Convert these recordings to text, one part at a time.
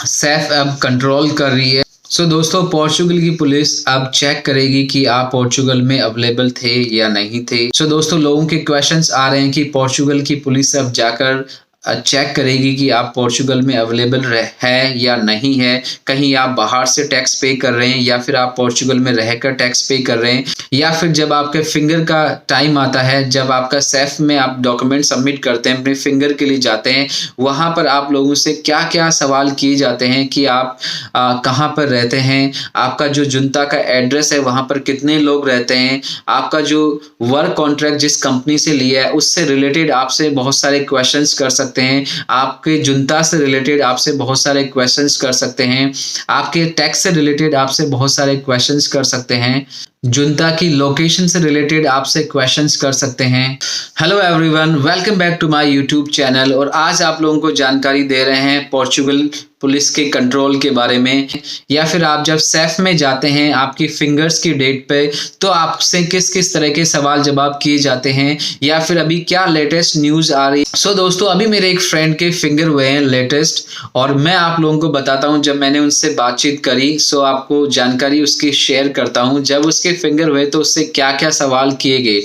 सैफ अब कंट्रोल कर रही है। दोस्तों, पोर्चुगल की पुलिस अब चेक करेगी कि आप पोर्चुगल में अवेलेबल थे या नहीं थे। दोस्तों, लोगों के क्वेश्चंस आ रहे हैं कि पोर्चुगल की पुलिस अब जाकर चेक करेगी कि आप पोर्चुगल में अवेलेबल है या नहीं है। कहीं आप बाहर से टैक्स पे कर रहे हैं या फिर आप पोर्चुगल में रहकर टैक्स पे कर रहे हैं, या फिर जब आपके फिंगर का टाइम आता है, जब आपका सैफ में आप डॉक्यूमेंट सबमिट करते हैं, अपने फिंगर के लिए जाते हैं, वहां पर आप लोगों से क्या क्या सवाल किए जाते हैं कि आप कहाँ पर रहते हैं, आपका जो जुंता का एड्रेस है वहां पर कितने लोग रहते हैं, आपका जो वर्क कॉन्ट्रैक्ट जिस कंपनी से लिया है उससे रिलेटेड आपसे बहुत सारे क्वेश्चंस कर सकते हैं, आपके जुंता से रिलेटेड आपसे बहुत सारे क्वेश्चंस कर सकते हैं, आपके टैक्स से रिलेटेड आपसे बहुत सारे क्वेश्चंस कर सकते हैं, जुंता की लोकेशन से रिलेटेड आपसे क्वेश्चंस कर सकते हैं। Hello everyone, welcome back to my YouTube channel. और आज आप लोगों को जानकारी दे रहे हैं पोर्चुगल पुलिस के कंट्रोल के बारे में, या फिर आप जब सैफ में जाते हैं आपकी फिंगर्स की डेट पे, तो आपसे किस किस तरह के सवाल जवाब किए जाते हैं, या फिर अभी क्या लेटेस्ट न्यूज आ रही है। दोस्तों, अभी मेरे एक फ्रेंड के फिंगर हुए हैं लेटेस्ट, और मैं आप लोगों को बताता हूं जब मैंने उनसे बातचीत करी। आपको जानकारी उसकी शेयर करता हूं, जब उसके फिंगर हुए तो उससे क्या क्या सवाल किए गए।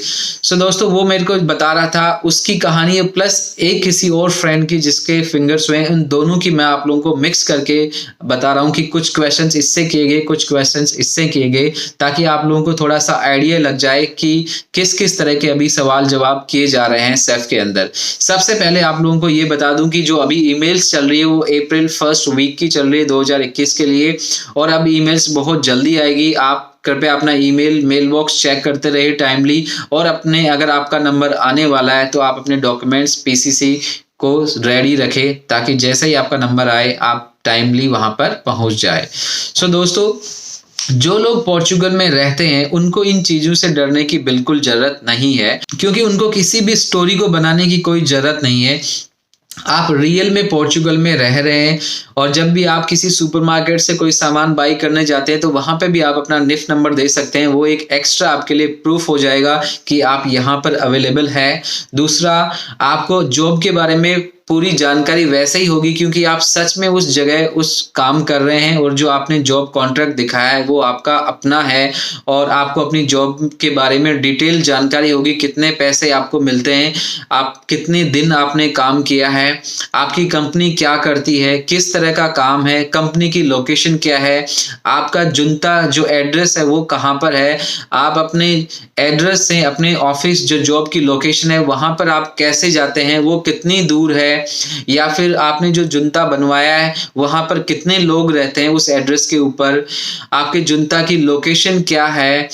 दोस्तों, वो मेरे को बता रहा था उसकी कहानी, प्लस एक किसी और फ्रेंड की जिसके फिंगर्स हुए, उन दोनों की मैं आप लोगों को मिक्स करके बता रहा हूं कि कुछ क्वेश्चंस इससे किए गए, कुछ क्वेश्चंस इससे किए गए, ताकि आप लोगों को थोड़ा सा आइडिया लग जाए कि किस किस तरह के अभी सवाल जवाब किए जा रहे हैं सैफ के अंदर। सबसे पहले आप लोगों को ये बता दूं कि जो अभी ईमेल्स चल रही है वो अप्रैल 1 वीक की चल रही है 2021 के लिए, और अब ईमेल्स बहुत जल्दी आएगी। आप कृपया अपना ईमेल मेल बॉक्स चेक करते रहे टाइमली, और अपने अगर आपका नंबर आने वाला है तो आप अपने डॉक्यूमेंट्स पीसीसी को रेडी रखें, ताकि जैसे ही आपका नंबर आए आप टाइमली वहां पर पहुंच जाए। दोस्तों, जो लोग पोर्चुगल में रहते हैं उनको इन चीजों से डरने की बिल्कुल जरूरत नहीं है, क्योंकि उनको किसी भी स्टोरी को बनाने की कोई जरूरत नहीं है। आप रियल में पोर्चुगल में रह रहे हैं, और जब भी आप किसी सुपरमार्केट से कोई सामान बाई करने जाते हैं तो वहां पे भी आप अपना निफ्ट नंबर दे सकते हैं। वो एक एक्स्ट्रा आपके लिए प्रूफ हो जाएगा कि आप यहाँ पर अवेलेबल है। दूसरा, आपको जॉब के बारे में पूरी जानकारी वैसे ही होगी, क्योंकि आप सच में उस जगह उस काम कर रहे हैं, और जो आपने जॉब कॉन्ट्रैक्ट दिखाया है वो आपका अपना है, और आपको अपनी जॉब के बारे में डिटेल जानकारी होगी, कितने पैसे आपको मिलते हैं, आप कितने दिन आपने काम किया है, आपकी कंपनी क्या करती है, किस तरह का काम है, कंपनी की लोकेशन क्या है, आपका जुंता जो एड्रेस है वो कहाँ पर है, आप अपने एड्रेस से अपने ऑफिस जो जॉब की लोकेशन है वहां पर आप कैसे जाते हैं, वो कितनी दूर है, या फिर आपने जो जुंता बनवाया है वहां पर कितने लोग रहते हैं उस एड्रेस के ऊपर, आपके जुंता की लोकेशन क्या है,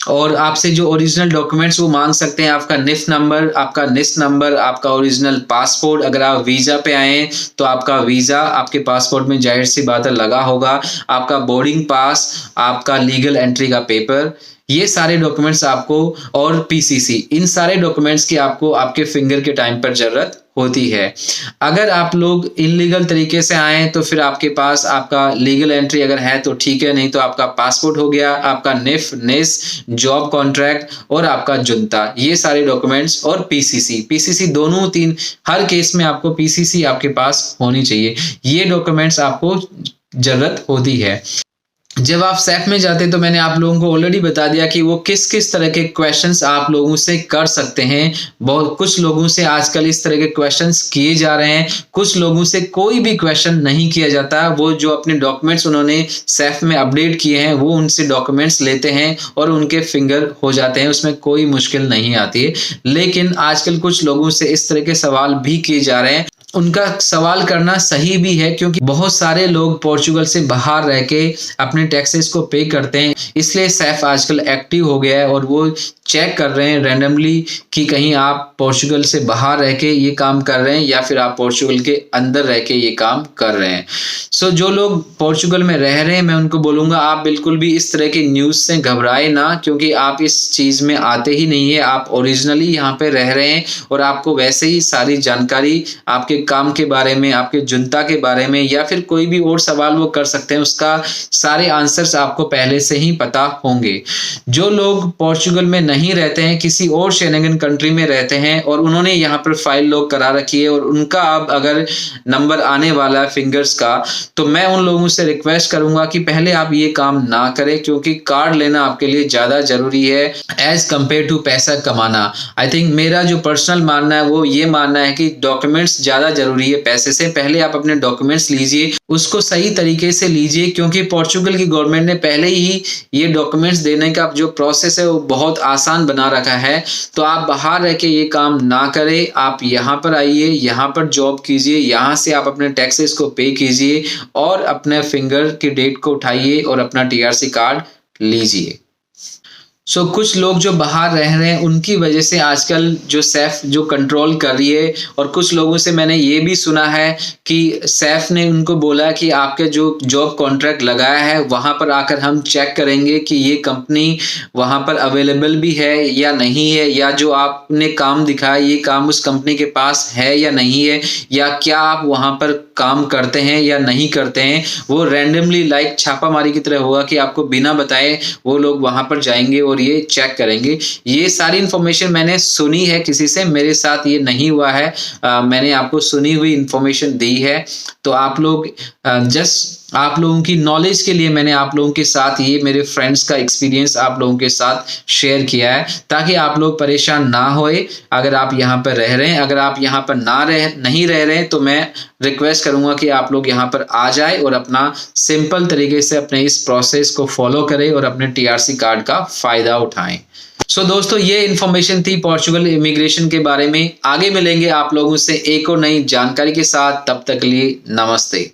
और आपसे जो ओरिजिनल डॉक्यूमेंट्स वो मांग सकते हैं, आपका निफ्ट नंबर, आपका निस्ट नंबर, आपका ओरिजिनल पासपोर्ट, अगर आप वीजा पे आए तो आपका वीजा आपके पासपोर्ट में जाहिर सी बात है लगा होगा, आपका बोर्डिंग पास, आपका लीगल एंट्री का पेपर, ये सारे डॉक्यूमेंट्स आपको, और पीसीसी, इन सारे डॉक्यूमेंट्स की आपको आपके फिंगर के टाइम पर जरूरत होती है। अगर आप लोग इलीगल तरीके से आए तो फिर आपके पास आपका लीगल एंट्री अगर है तो ठीक है, नहीं तो आपका पासपोर्ट हो गया, आपका निस जॉब कॉन्ट्रैक्ट और आपका जुंता, ये सारे डॉक्यूमेंट्स, और पीसीसी दोनों तीन, हर केस में आपको पीसीसी आपके पास होनी चाहिए। ये डॉक्यूमेंट्स आपको जरूरत होती है। जब आप सैफ में जाते हैं तो मैंने आप लोगों को ऑलरेडी बता दिया कि वो किस किस तरह के क्वेश्चंस आप लोगों से कर सकते हैं। बहुत कुछ लोगों से आजकल इस तरह के क्वेश्चंस किए जा रहे हैं, कुछ लोगों से कोई भी क्वेश्चन नहीं किया जाता। वो जो अपने डॉक्यूमेंट्स उन्होंने सैफ में अपडेट किए हैं वो उनसे डॉक्यूमेंट्स लेते हैं और उनके फिंगर हो जाते हैं, उसमें कोई मुश्किल नहीं आती है। लेकिन आजकल कुछ लोगों से इस तरह के सवाल भी किए जा रहे हैं। उनका सवाल करना सही भी है, क्योंकि बहुत सारे लोग पोर्चुगल से बाहर रह के अपने टैक्सेस को पे करते हैं, इसलिए सैफ आजकल एक्टिव हो गया है और वो चेक कर रहे हैं रैंडमली कि कहीं आप पोर्चुगल से बाहर रह के ये काम कर रहे हैं या फिर आप पोर्चुगल के अंदर रह के ये काम कर रहे हैं। जो लोग पोर्चुगल में रह रहे हैं मैं उनको बोलूंगा आप बिल्कुल भी इस तरह की न्यूज से घबराए ना, क्योंकि आप इस चीज में आते ही नहीं है, आप ओरिजिनली यहाँ पे रह रहे हैं और आपको वैसे ही सारी जानकारी आपके काम के बारे में, आपके जुनता के बारे में या फिर कोई भी और सवाल वो कर सकते हैं, उसका सारे आंसर्स आपको पहले से ही पता होंगे। जो लोग पोर्चुगल में नहीं रहते हैं, किसी और शेंगन कंट्री में रहते हैं और उन्होंने यहाँ पर फाइल लॉक करा रखी है और उनका अब अगर नंबर आने वाला है फिंगर्स का, तो मैं उन लोगों से रिक्वेस्ट करूंगा कि पहले आप ये काम ना करें, क्योंकि कार्ड लेना आपके लिए ज्यादा जरूरी है एज कंपेयर टू पैसा कमाना। आई थिंक मेरा जो पर्सनल मानना है वो ये मानना है कि डॉक्यूमेंट्स ज्यादा जरूरी है पैसे से। पहले आप अपने डॉक्यूमेंट्स लीजिए, उसको सही तरीके से लीजिए, क्योंकि पोर्चुगल की गवर्नमेंट ने पहले ही ये डॉक्यूमेंट्स देने का जो प्रोसेस है वो बहुत आसान बना रखा है। तो आप बाहर रह के ये काम ना करें, आप यहाँ पर आइए, यहाँ पर जॉब कीजिए, यहाँ से आप अपने टैक्सेस को पे कीजिए और अपने फिंगर की डेट को उठाइए और अपना टीआरसी कार्ड लीजिए। सो कुछ लोग जो बाहर रह रहे हैं उनकी वजह से आजकल जो सैफ जो कंट्रोल कर रही है, और कुछ लोगों से मैंने ये भी सुना है कि सैफ ने उनको बोला कि आपके जो जॉब कॉन्ट्रैक्ट लगाया है वहां पर आकर हम चेक करेंगे कि ये कंपनी वहां पर अवेलेबल भी है या नहीं है, या जो आपने काम दिखाया ये काम उस कंपनी के पास है या नहीं है, या क्या आप वहां पर काम करते हैं या नहीं करते हैं। वो रैंडमली लाइक छापामारी की तरह होगा कि आपको बिना बताए वो लोग वहां पर जाएंगे और ये चेक करेंगे। ये सारी इंफॉर्मेशन मैंने सुनी है किसी से, मेरे साथ ये नहीं हुआ है। मैंने आपको सुनी हुई इंफॉर्मेशन दी है। तो आप लोग जस्ट आप लोगों की नॉलेज के लिए मैंने आप लोगों के साथ ये मेरे फ्रेंड्स का एक्सपीरियंस आप लोगों के साथ शेयर किया है, ताकि आप लोग परेशान ना होए अगर आप यहाँ पर रह रहे हैं। अगर आप यहाँ पर नहीं रह रहे हैं तो मैं रिक्वेस्ट करूंगा कि आप लोग यहाँ पर आ जाए और अपना सिंपल तरीके से अपने इस प्रोसेस को फॉलो करें और अपने टीआरसी कार्ड का फायदा उठाएं। सो दोस्तों, ये इन्फॉर्मेशन थी पोर्चुगल इमिग्रेशन के बारे में। आगे मिलेंगे आप लोगों से एक और नई जानकारी के साथ, तब तक के लिए नमस्ते।